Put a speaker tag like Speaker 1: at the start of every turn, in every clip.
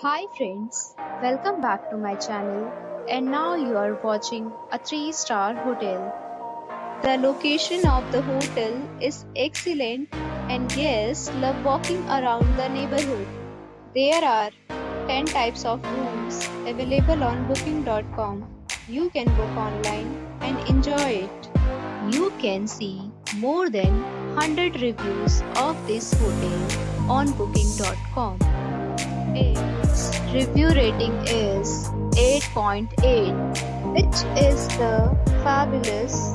Speaker 1: Hi friends, welcome back to my channel, and now you are watching a 3-star hotel. The location of the hotel is excellent and guests love walking around the neighborhood. There are 10 types of rooms available on booking.com. You can book online and enjoy it. You can see more than 100 reviews of this hotel on booking.com. Its review rating is 8.8, which is the fabulous.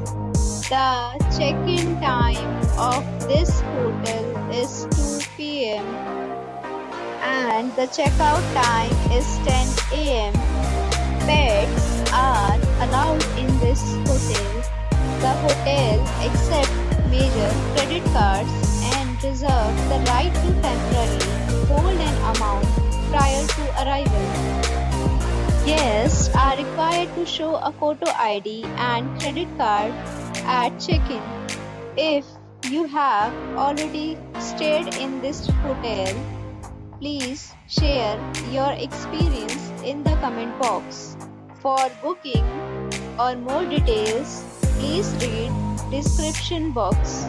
Speaker 1: The check-in time of this hotel is 2 p.m. and the checkout time is 10 a.m. Pets are allowed in this hotel. The hotel accepts major credit cards and reserves the right to temporarily hold an amount prior to arrival. Guests are required to show a photo ID and credit card at check-in. If you have already stayed in this hotel, please share your experience in the comment box. For booking or more details, please read description box.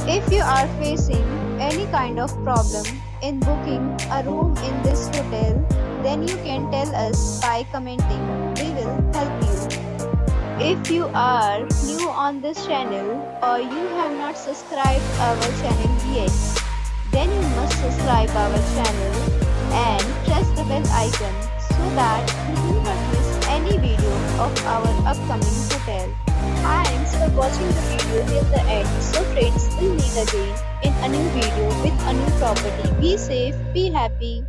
Speaker 1: If you are facing any kind of problem in booking a room in this hotel, then you can tell us by commenting. We will help you. If you are new on this channel or you have not subscribed our channel yet, then you must subscribe our channel and press the bell icon so that you do not miss any video of our upcoming hotel. Thanks for watching the video till the end. So friends, we'll meet again in a new video with a new property. Be safe, be happy.